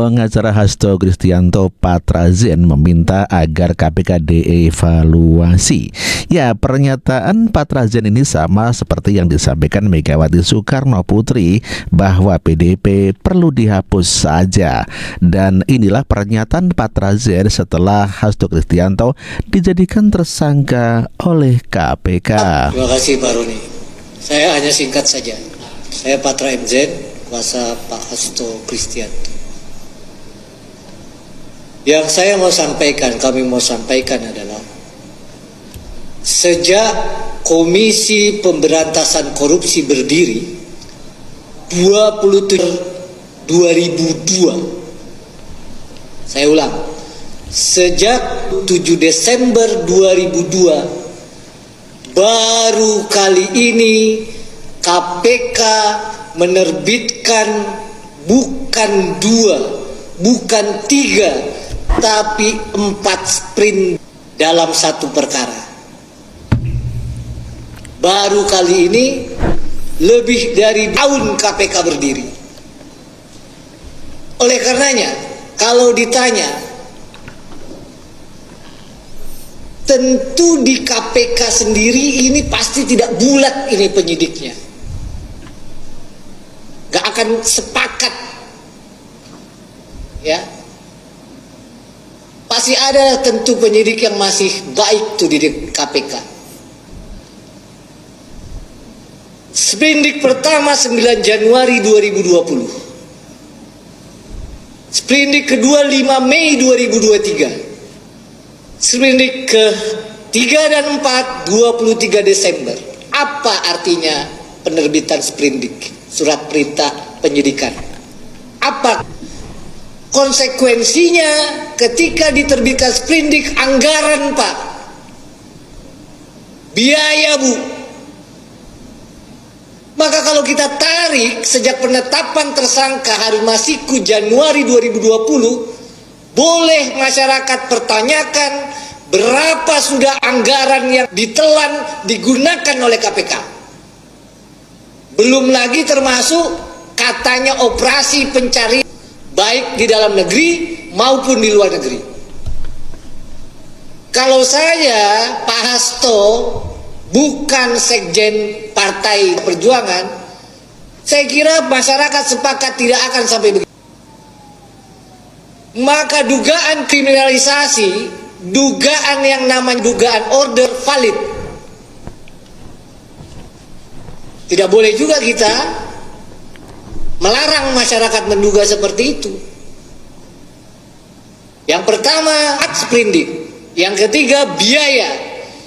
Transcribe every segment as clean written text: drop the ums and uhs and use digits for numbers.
pengacara Hasto Kristianto Patrazen meminta agar KPK dievaluasi. Ya, pernyataan Patrazen ini sama seperti yang disampaikan Megawati Soekarno Putri bahwa PDIP perlu dihapus saja. Dan inilah pernyataan Patrazen setelah Hasto Kristianto dijadikan tersangka oleh KPK. Terima kasih Pak Roni. Saya hanya singkat saja. Saya Patra MZ, kuasa Pak Hasto Kristianto. Yang kami mau sampaikan adalah sejak Komisi Pemberantasan Korupsi berdiri 2002. Saya ulang. Sejak 7 Desember 2002 baru kali ini KPK menerbitkan bukan 2, bukan 3, tapi 4 sprint dalam satu perkara. Baru kali ini lebih dari tahun KPK berdiri. Oleh karenanya, kalau ditanya, tentu di KPK sendiri ini pasti tidak bulat ini penyidiknya. Gak akan sepakat, ya. Pasti ada tentu penyidik yang masih baik tuh di KPK. Sprindik pertama 9 Januari 2020. Sprindik kedua 5 Mei 2023. Sprindik ke-3 dan 4 23 Desember. Apa artinya penerbitan sprindik? Surat perintah penyidikan. Apa konsekuensinya ketika diterbitkan sprindik? Anggaran, Pak. Biaya, Bu. Maka kalau kita tarik sejak penetapan tersangka Harun Masiku Januari 2020, boleh masyarakat pertanyakan berapa sudah anggaran yang ditelan digunakan oleh KPK. Belum lagi termasuk katanya operasi pencarian baik di dalam negeri maupun di luar negeri. Kalau saya, Pak Hasto, bukan sekjen Partai Perjuangan, saya kira masyarakat sepakat tidak akan sampai begitu. Maka dugaan kriminalisasi, dugaan yang namanya dugaan order valid. Tidak boleh juga kita melarang masyarakat menduga seperti itu. Yang pertama, sprindik. Yang ketiga, biaya.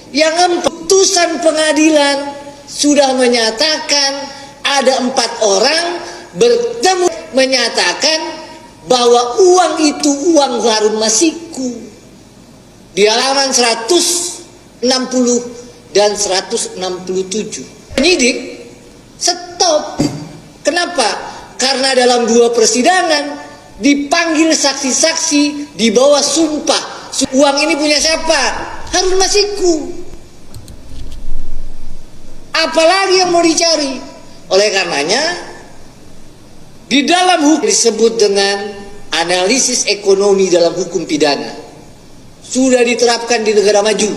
Yang keempat, putusan pengadilan sudah menyatakan ada 4 orang bertemu menyatakan bahwa uang itu uang Harun Masiku. Di halaman 160 dan 167. Penyidik stop. Kenapa? Karena dalam 2 persidangan dipanggil saksi-saksi di bawah sumpah. Uang ini punya siapa? Harun Masiku. Apalagi yang mau dicari? Oleh karenanya, di dalam hukum disebut dengan analisis ekonomi dalam hukum pidana. Sudah diterapkan di negara maju.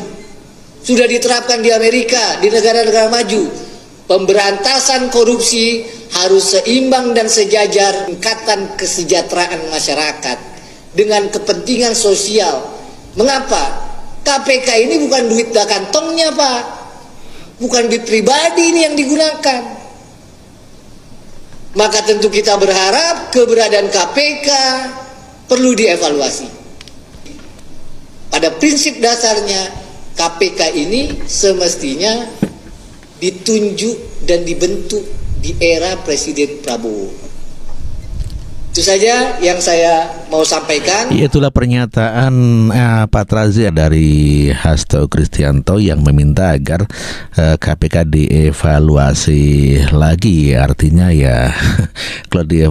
Sudah diterapkan di Amerika, di negara-negara maju. Pemberantasan korupsi harus seimbang dan sejajar tingkatan kesejahteraan masyarakat dengan kepentingan sosial. Mengapa? KPK ini bukan duit kantongnya, Pak. Bukan duit pribadi ini yang digunakan. Maka tentu kita berharap keberadaan KPK perlu dievaluasi. Pada prinsip dasarnya, KPK ini semestinya ditunjuk dan dibentuk di era Presiden Prabowo. Itu saja yang saya mau sampaikan. Itulah pernyataan Patrazen dari Hasto Kristianto yang meminta agar KPK dievaluasi lagi. Artinya ya kalau dia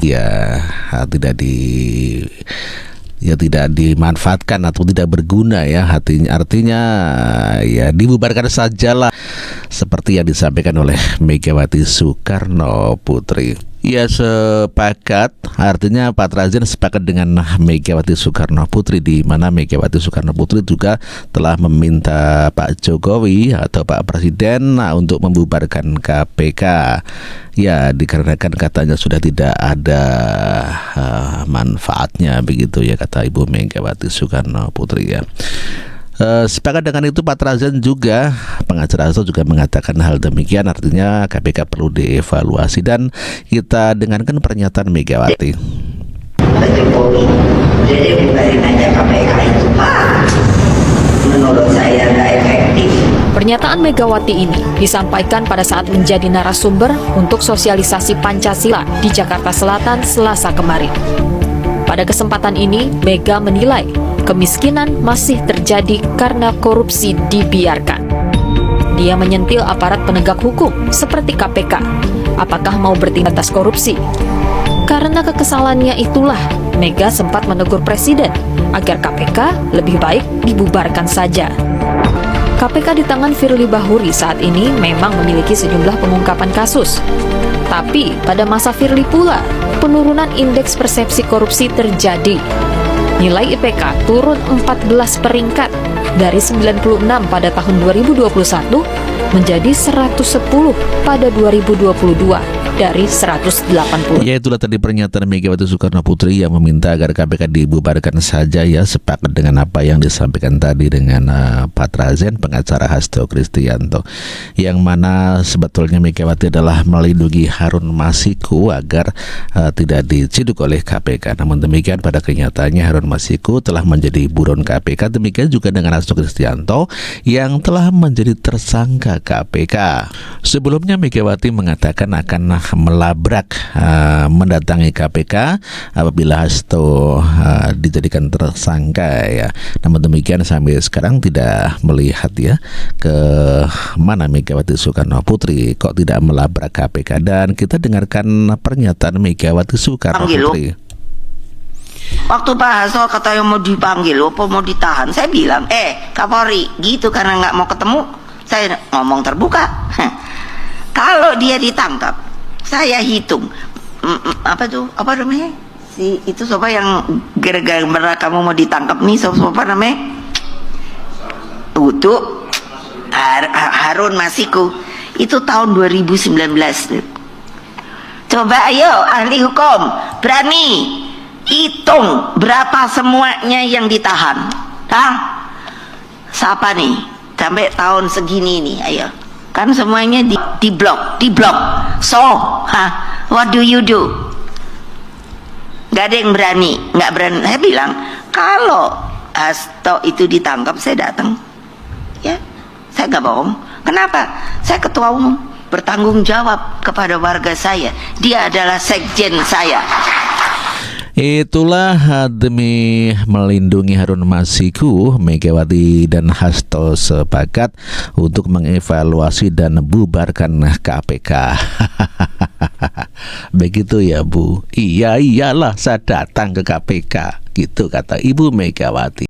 tidak dimanfaatkan atau tidak berguna ya, artinya ya dibubarkan sajalah seperti yang disampaikan oleh Megawati Soekarno Putri. Ya, sepakat, artinya Pak Trazen sepakat dengan Megawati Soekarno Putri, di mana Megawati Soekarno Putri juga telah meminta Pak Jokowi atau Pak Presiden untuk membubarkan KPK. Ya, dikarenakan katanya sudah tidak ada manfaatnya, begitu ya kata Ibu Megawati Soekarno Putri ya. Sepakat dengan itu Pak Trazen juga, pengacara Hasto juga mengatakan hal demikian, artinya KPK perlu dievaluasi. Dan kita dengarkan pernyataan Megawati. Pak Jokowi, jadi bubarin aja KPK itu, Pak. Menurut saya nggak efektif. Pernyataan Megawati ini disampaikan pada saat menjadi narasumber untuk sosialisasi Pancasila di Jakarta Selatan Selasa kemarin. Pada kesempatan ini, Mega menilai kemiskinan masih terjadi karena korupsi dibiarkan. Dia menyentil aparat penegak hukum seperti KPK. Apakah mau bertindak atas korupsi? Karena kekesalannya itulah, Mega sempat menegur Presiden agar KPK lebih baik dibubarkan saja. KPK di tangan Firly Bahuri saat ini memang memiliki sejumlah pengungkapan kasus. Tapi pada masa Firly pula, penurunan indeks persepsi korupsi terjadi. Nilai IPK turun 14 peringkat dari 96 pada tahun 2021 menjadi 110 pada 2022 dari 180. Ya, itulah tadi pernyataan Megawati Soekarno Putri yang meminta agar KPK dibubarkan saja ya, sepakat dengan apa yang disampaikan tadi dengan Pak Trazen, pengacara Hasto Kristianto, yang mana sebetulnya Megawati adalah melindungi Harun Masiku agar tidak diciduk oleh KPK. Namun demikian pada kenyataannya Harun Masiku telah menjadi buron KPK. Demikian juga dengan Hasto Kristianto yang telah menjadi tersangka KPK. Sebelumnya Megawati mengatakan akan melabrak mendatangi KPK apabila Hasto dijadikan tersangka ya. Namun demikian sampai sekarang tidak melihat ya ke mana Megawati Soekarno Putri kok tidak melabrak KPK. Dan kita dengarkan pernyataan Megawati Soekarno Putri. Waktu Pak Hasto katanya mau dipanggil, apa mau ditahan, saya bilang, Kapolri, gitu karena nggak mau ketemu, saya ngomong terbuka. Kalau dia ditangkap, saya hitung apa namanya itu siapa yang gara-gara kamu mau ditangkap nih, siapa namanya untuk Harun Masiku itu tahun 2019. Coba ayo ahli hukum berani hitung berapa semuanya yang ditahan, siapa nih sampai tahun segini nih, ayo. Kan semuanya di blok. So, what do you do? Gak ada yang berani, nggak berani. Saya bilang, kalau Hasto itu ditangkap, saya datang. Ya, saya nggak bohong. Kenapa? Saya ketua umum, bertanggung jawab kepada warga saya. Dia adalah sekjen saya. Itulah demi melindungi Harun Masiku, Megawati dan Hasto sepakat untuk mengevaluasi dan bubarkan KPK. Begitu ya Bu. Iyalah saya datang ke KPK, gitu kata Ibu Megawati.